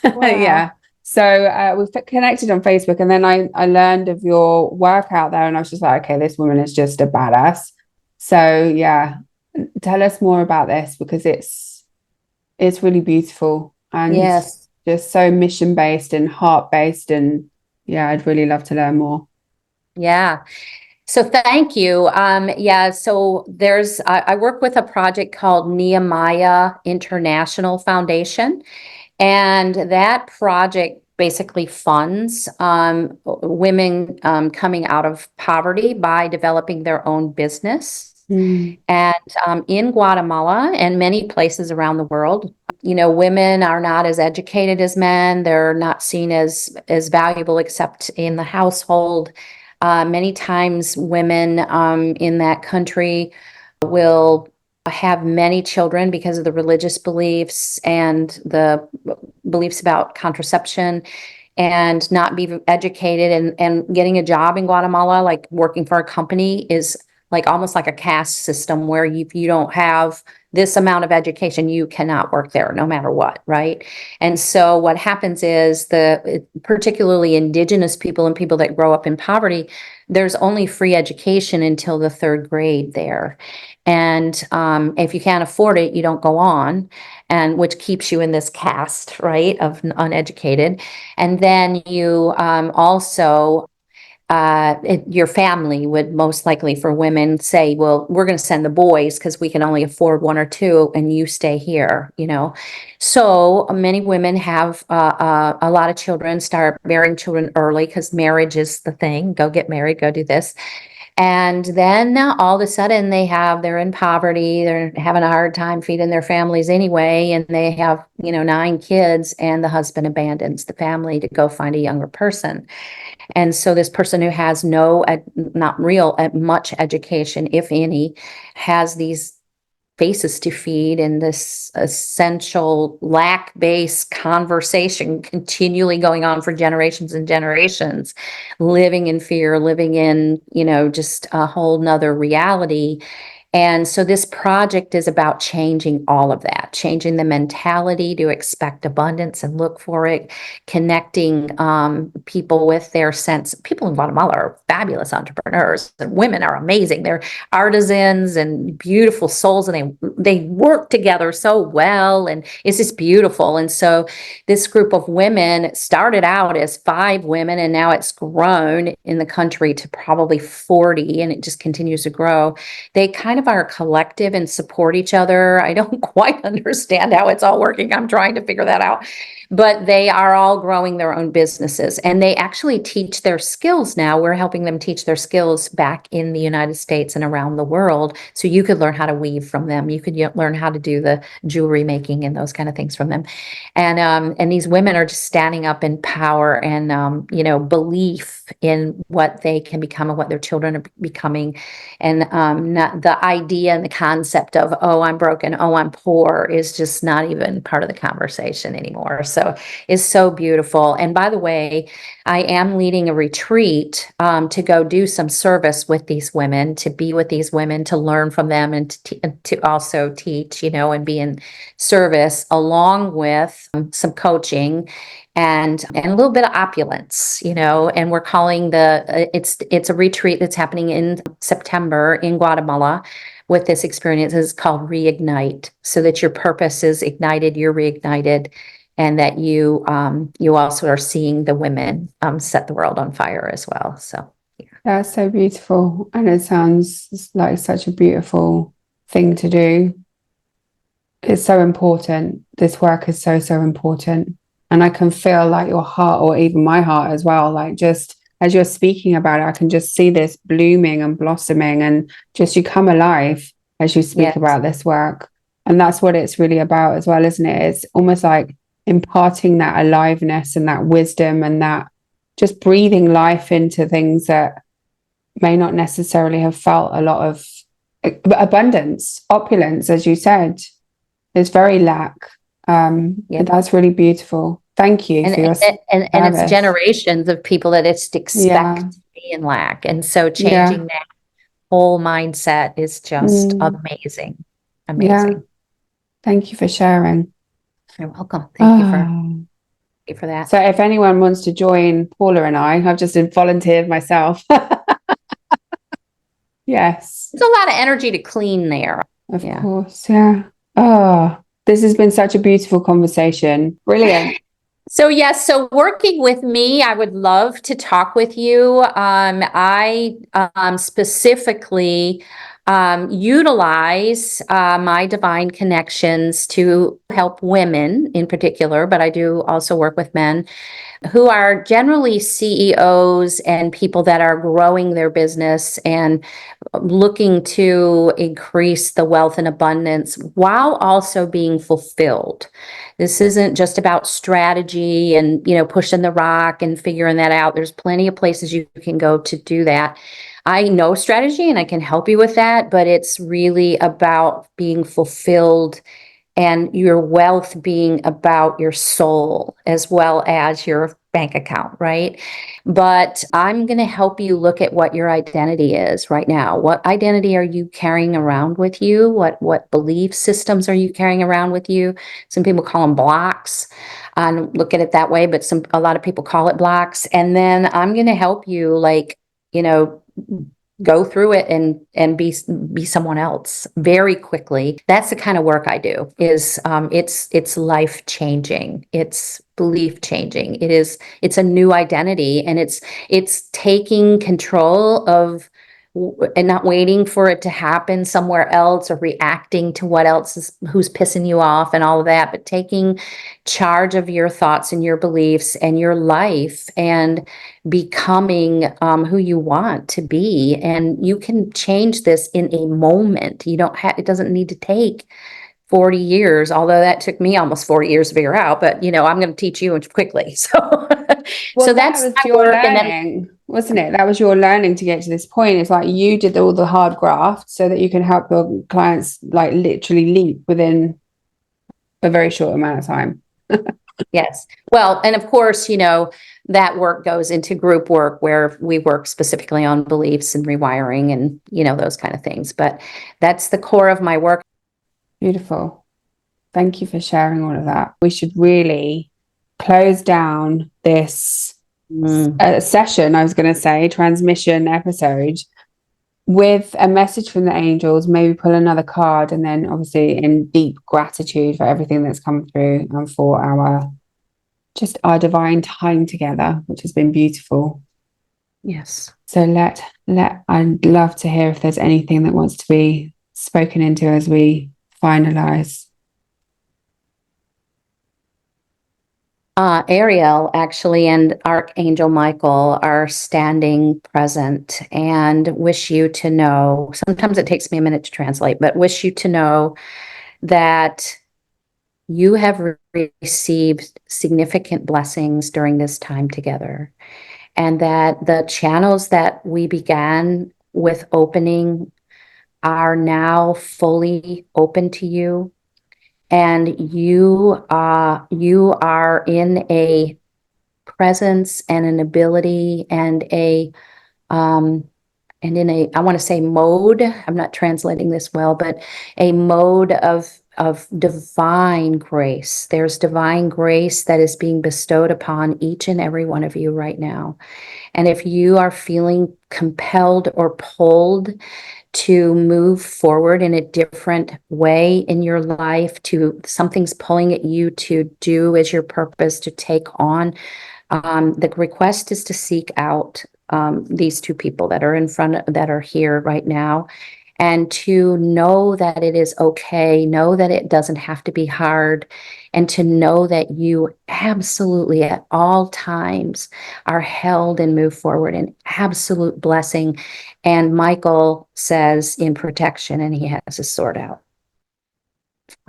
Wow. Yeah. So we've connected on Facebook, and then I learned of your work out there, and I was just like, okay, this woman is just a badass. So yeah, tell us more about this, because it's really beautiful, and yes, just so mission based and heart based, and yeah, I'd really love to learn more. Yeah. So thank you. Yeah, so I work with a project called Nehemiah International Foundation, and that project basically funds women coming out of poverty by developing their own business. And in Guatemala and many places around the world, women are not as educated as men. They're not seen as valuable except in the household. Many times women in that country will have many children because of the religious beliefs and the beliefs about contraception, and not be educated, and getting a job in Guatemala, like working for a company, is like almost like a caste system, where if you don't have this amount of education, you cannot work there no matter what, right? And so what happens is, particularly indigenous people and people that grow up in poverty, there's only free education until the 3rd grade there. And if you can't afford it, you don't go on, and which keeps you in this caste, right, of uneducated. And then you also your family would most likely, for women, say, well, we're going to send the boys because we can only afford 1 or 2, and you stay here, So many women have a lot of children, start bearing children early because marriage is the thing. Go get married, go do this. And then all of a sudden they're in poverty, they're having a hard time feeding their families anyway, and they have, 9 kids, and the husband abandons the family to go find a younger person. And so this person who has not much education, if any, has these faces to feed in this essential lack-based conversation continually going on for generations and generations, living in fear, living in, just a whole nother reality. And so this project is about changing all of that, changing the mentality to expect abundance and look for it, connecting people with their sense. People in Guatemala are fabulous entrepreneurs, and women are amazing. They're artisans and beautiful souls, and they work together so well, and it's just beautiful. And so this group of women started out as 5 women, and now it's grown in the country to probably 40, and it just continues to grow. They kind of are a collective and support each other. I don't quite understand how it's all working. I'm trying to figure that out. But they are all growing their own businesses, and they actually teach their skills now. We're helping them teach their skills back in the United States and around the world. So you could learn how to weave from them. You could learn how to do the jewelry making and those kind of things from them. And these women are just standing up in power and, belief in what they can become and what their children are becoming. And not the idea and the concept of, oh, I'm broken, oh, I'm poor, is just not even part of the conversation anymore. So it's so beautiful. And by the way, I am leading a retreat to go do some service with these women, to be with these women, to learn from them, and to also teach, and be in service, along with some coaching and a little bit of opulence, and we're calling it's a retreat that's happening in September in Guatemala with this experience. It's called Reignite, so that your purpose is ignited, you're reignited, and that you also are seeing the women set the world on fire as well. So yeah. That's so beautiful, and it sounds like such a beautiful thing to do. It's so important. This work is so, so important. And I can feel like your heart, or even my heart as well, like just as you're speaking about it, I can just see this blooming and blossoming, and just you come alive as you speak about this work. And that's what it's really about as well, isn't it? It's almost like imparting that aliveness and that wisdom, and that just breathing life into things that may not necessarily have felt a lot of abundance, opulence, as you said. There's very lack. That's really beautiful. Thank you for your and it's generations of people that it's expect to be in lack, and so changing that whole mindset is just amazing. Yeah. Thank you for sharing. You're welcome. Thank you for that. So if anyone wants to join Paula and I've just volunteered myself. Yes. It's a lot of energy to clean there. Of course. Yeah. Oh, this has been such a beautiful conversation. Brilliant. So yes, so working with me, I would love to talk with you. I specifically utilize my divine connections to help women in particular, but I do also work with men who are generally CEOs and people that are growing their business and looking to increase the wealth and abundance while also being fulfilled. This isn't just about strategy and, pushing the rock and figuring that out. There's plenty of places you can go to do that. I know strategy and I can help you with that, but it's really about being fulfilled and your wealth being about your soul as well as your bank account, right? But I'm going to help you look at what your identity is right now. What identity are you carrying around with you? What belief systems are you carrying around with you? Some people call them blocks. I don't look at it that way, but a lot of people call it blocks. And then I'm going to help you, go through it and be someone else very quickly. That's the kind of work I do. It's life changing. It's belief changing. It's a new identity, and it's taking control of and not waiting for it to happen somewhere else or reacting to who's pissing you off and all of that, but taking charge of your thoughts and your beliefs and your life and becoming who you want to be. And you can change this in a moment. It doesn't need to take 40 years, although that took me almost 40 years to figure out, but I'm going to teach you quickly. So, Well, so that's was my your work. learning. wasn't it? That was your learning to get to this point. It's like you did all the hard graft so that you can help your clients like literally leap within a very short amount of time. Yes. Well, and of course, that work goes into group work where we work specifically on beliefs and rewiring and, those kind of things. But that's the core of my work. Beautiful. Thank you for sharing all of that. We should really close down this session, I was going to say, transmission episode, with a message from the angels. Maybe pull another card, and then obviously in deep gratitude for everything that's come through and for our divine time together, which has been beautiful. Yes. So I'd love to hear if there's anything that wants to be spoken into as we finalize. Ariel actually and Archangel Michael are standing present and wish you to know, sometimes it takes me a minute to translate, but wish you to know that you have received significant blessings during this time together, and that the channels that we began with opening are now fully open to you. And you are in a presence and an ability and I want to say mode, I'm not translating this well, but a mode of divine grace. There's divine grace that is being bestowed upon each and every one of you right now. And if you are feeling compelled or pulled to move forward in a different way in your life, to something's pulling at you to do as your purpose, to take on, the request is to seek out these two people that are that are here right now, and to know that it is okay, know that it doesn't have to be hard, and to know that you absolutely at all times are held and move forward in absolute blessing. And Michael says in protection, and he has his sword out.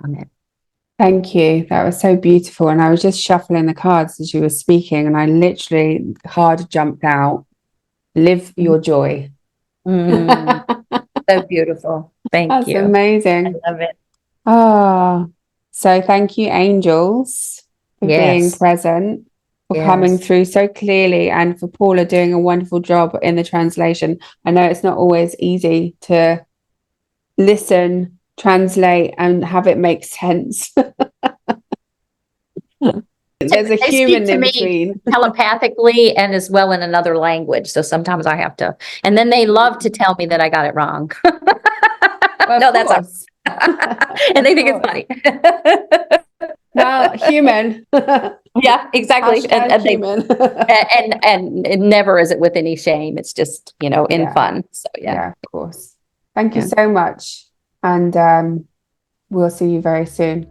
Amen. Thank you. That was so beautiful. And I was just shuffling the cards as you were speaking, and I literally hard jumped out. Live your joy. So beautiful. Thank That's you. That's amazing. I love it. So thank you, angels, for being present, for coming through so clearly, and for Paula doing a wonderful job in the translation. I know it's not always easy to listen, translate, and have it make sense. There's a human in between. Telepathically and as well in another language. So sometimes I have to, and then they love to tell me that I got it wrong. Well, no, that's and they think it's funny. Well, human. Yeah, exactly. And human. and never is it with any shame. It's just, in fun. So yeah, of course. Thank you so much. And we'll see you very soon.